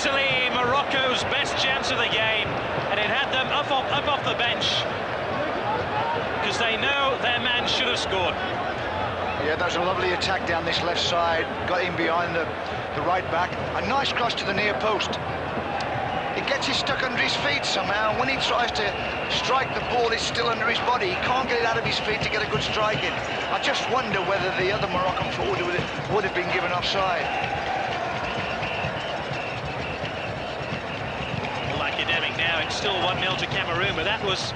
easily Morocco's best chance of the game, and it had them up off the bench because they know their man should have scored. Yeah, that was a lovely attack down this left side, got in behind the right back. A nice cross to the near post. He gets it stuck under his feet somehow. When he tries to strike, the ball is still under his body. He can't get it out of his feet to get a good strike in. I just wonder whether the other Moroccan forward would have been given offside. Well, academic now, it's still 1-0 to Cameroon, but that was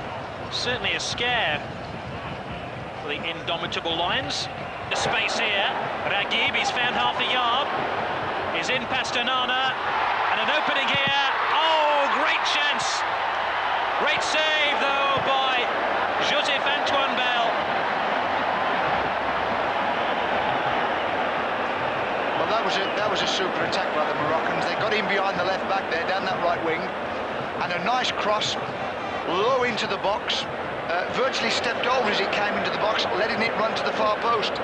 certainly a scare for the indomitable Lions. The space here, Ragib, he's found half a yard. He's in past Onana, and an opening here. Oh, great chance! Great save, though, by Joseph Antoine Bell. Well, that was a super attack by the Moroccans. They got in behind the left back there, down that right wing, and a nice cross, low into the box. Virtually stepped over as he came into the box, letting it run to the far post.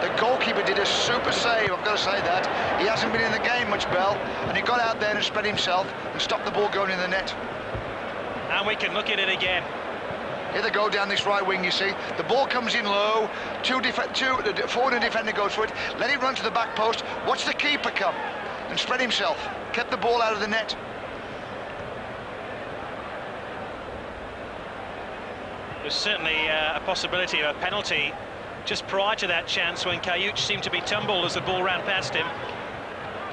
The goalkeeper did a super save, I've got to say that. He hasn't been in the game much, Bell, and he got out there and spread himself and stopped the ball going in the net. And we can look at it again. Here they go down this right wing, you see. The ball comes in low, the forward and defender goes for it, let it run to the back post, watch the keeper come and spread himself, kept the ball out of the net. There's certainly a possibility of a penalty just prior to that chance when Kayouch seemed to be tumbled as the ball ran past him.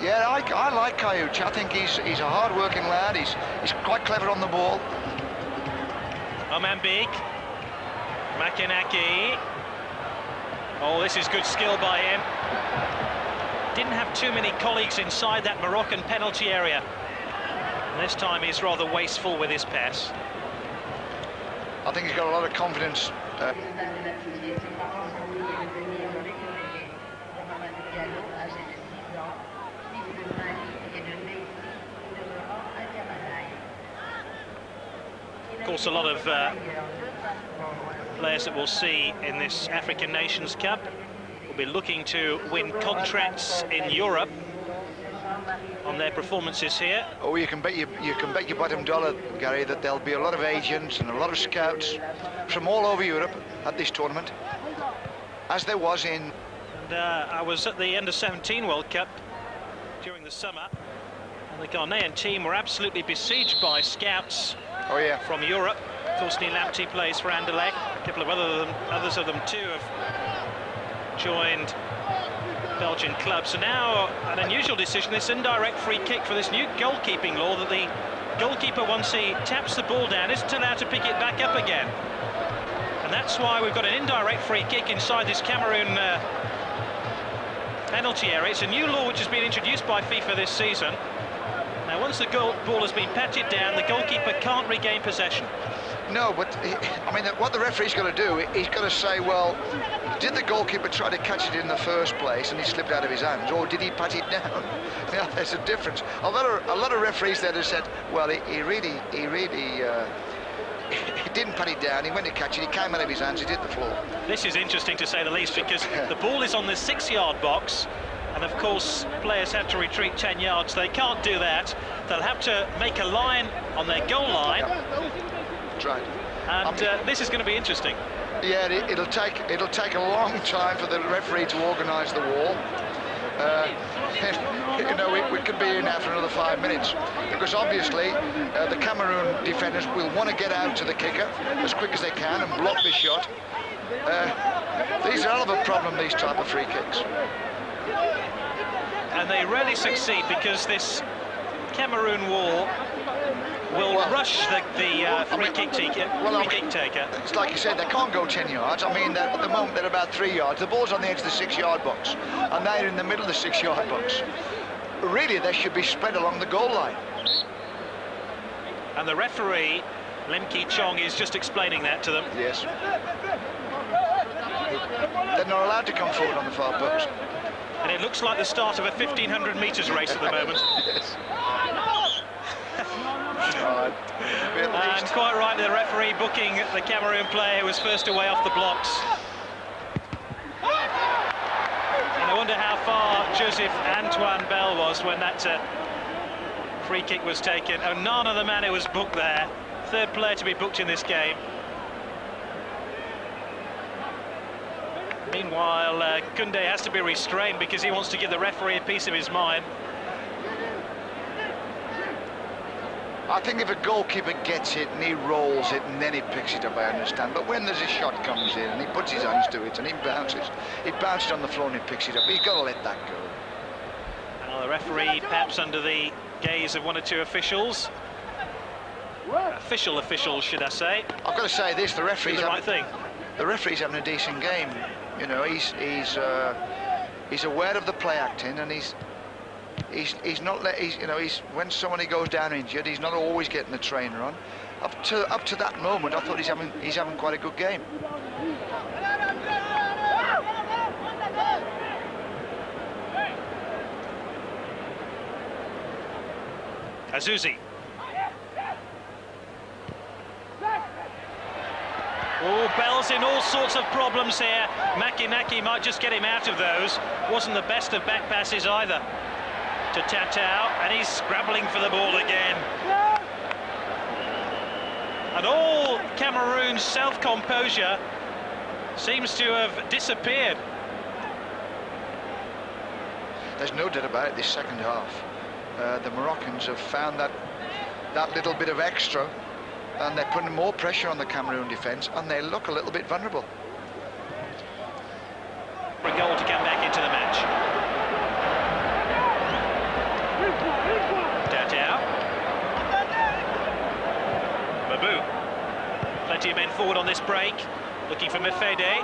Yeah, I like Kayouch. I think he's a hard-working lad. He's quite clever on the ball. Omambik, Makanaki. Oh, this is good skill by him. Didn't have too many colleagues inside that Moroccan penalty area. And this time he's rather wasteful with his pass. I think he's got a lot of confidence. Of course, a lot of players that we'll see in this African Nations Cup will be looking to win contracts in Europe on their performances here. Oh, you can bet your bottom dollar, Gary, that there'll be a lot of agents and a lot of scouts from all over Europe at this tournament, as there was in... And I was at the Under-17 World Cup during the summer, and the Ghanaian team were absolutely besieged by scouts. Oh, yeah. From Europe. Of course, Neil Lamptey plays for Anderlecht. A couple of others of them too have joined Belgian clubs. So now an unusual decision, this indirect free kick for this new goalkeeping law, that the goalkeeper, once he taps the ball down, isn't allowed to pick it back up again. And that's why we've got an indirect free kick inside this Cameroon penalty area. It's a new law which has been introduced by FIFA this season. Now, once the ball has been patted down, the goalkeeper can't regain possession. No, but I mean, what the referee's got to do, he's got to say, well, did the goalkeeper try to catch it in the first place and he slipped out of his hands, or did he pat it down? Yeah, there's a difference. A lot of referees there have said, well, he really he didn't pat it down, he went to catch it, he came out of his hands, it hit the floor. This is interesting to say the least, because the ball is on the 6-yard box, and of course players have to retreat 10 yards. They can't do that. They'll have to make a line on their goal line. That's right. And this is going to be interesting. Yeah, it'll take a long time for the referee to organise the wall. You know, we could be here now for another 5 minutes, because obviously the Cameroon defenders will want to get out to the kicker as quick as they can and block the shot. These are a hell of a problem, these type of free kicks. And they rarely succeed, because this Cameroon wall will rush the free kick taker. It's like you said, they can't go 10 yards. I mean, at the moment they're about 3 yards. The ball's on the edge of the 6-yard box, and they're in the middle of the 6-yard box. Really, they should be spread along the goal line. And the referee, Lim Ki Chong, is just explaining that to them. Yes. They're not allowed to come forward on the far post. And it looks like the start of a 1,500 metres race at the moment. Yes. And quite right, the referee booking the Cameroon player who was first away off the blocks. And I wonder how far Joseph Antoine Bell was when that Free kick was taken. Onana, the man who was booked there. Third player to be booked in this game. Meanwhile, Koundé has to be restrained because he wants to give the referee a piece of his mind. I think if a goalkeeper gets it and he rolls it and then he picks it up, I understand. But when there's a shot comes in and he puts his hands to it and he bounces on the floor and he picks it up, he's got to let that go. Well, the referee, perhaps under the gaze of one or two officials. Officials, should I say. I've got to say this, the referee's the right thing. The referee's having a decent game. You know, he's aware of the play acting, and he's not when somebody goes down injured, he's not always getting the trainer on. Up to that moment, I thought he's having quite a good game. Azuzi. Oh, Bell's in all sorts of problems here. Makinaki might just get him out of those. Wasn't the best of back passes either. To Tatao, and he's scrabbling for the ball again. And all Cameroon's self-composure seems to have disappeared. There's no doubt about it, this second half. The Moroccans have found that little bit of extra, and they're putting more pressure on the Cameroon defence, and they look a little bit vulnerable. For a goal to come back into the match. Tatao. Babu. Plenty of men forward on this break, looking for Mefede.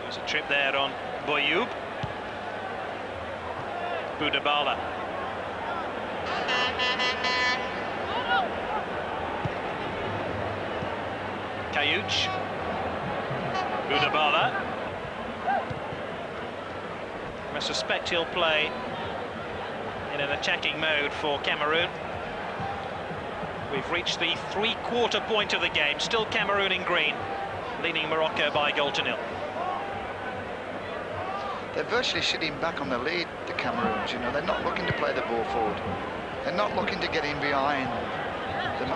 There's a trip there on Boyoub. Boudabala. Kayuch. Boudabala. I suspect he'll play in an attacking mode for Cameroon. We've reached the three-quarter point of the game. Still Cameroon in green, leading Morocco by a goal to nil. They're virtually sitting back on the lead, the Cameroons. You know, they're not looking to play the ball forward. They're not looking to get in behind them.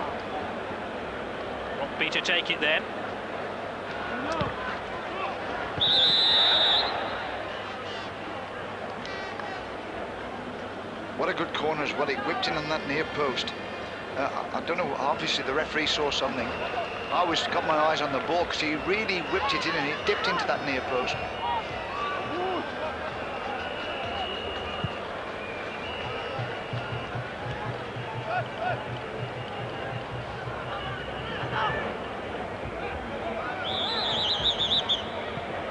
Want to take it then. What a good corner as well. He whipped in on that near post. I don't know, obviously the referee saw something. I got my eyes on the ball because he really whipped it in and he dipped into that near post.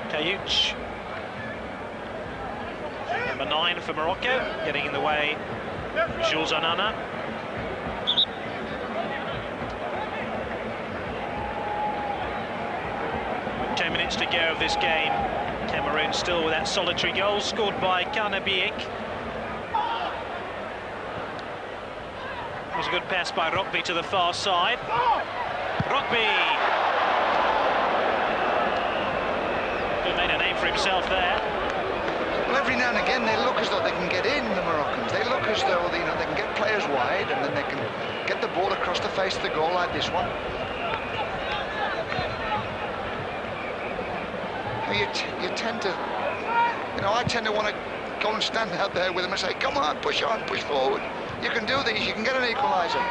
Kayuch. Number 9 for Morocco, getting in the way. Jules Onana. With 10 minutes to go of this game, Cameroon still with that solitary goal scored by Kanabiek. It was a good pass by Rockby to the far side. Rockby! Made a name for himself there. Well, every now and again they look as though they can get in, the Moroccans. They look as though they can get players wide and then they can get the ball across the face of the goal like this one. You tend to, I tend to want to go and stand out there with them and say, come on, push forward. You can do these, you can get an equaliser.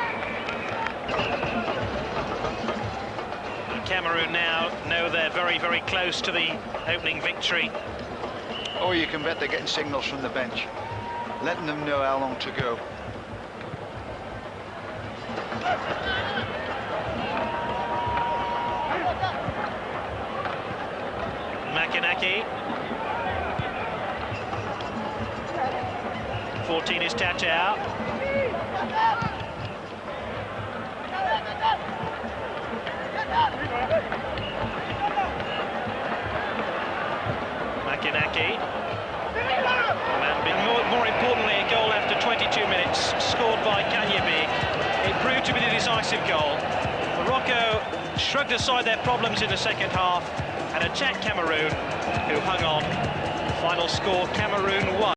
Cameroon now know they're very, very close to the opening victory. Oh, you can bet they're getting signals from the bench, letting them know how long to go. Makinaki. 14 is Tatao. Makinaki. And more importantly, a goal after 22 minutes, scored by Kanyabi. It proved to be the decisive goal. Morocco shrugged aside their problems in the second half and attacked Cameroon, who hung on. Final score, Cameroon 1.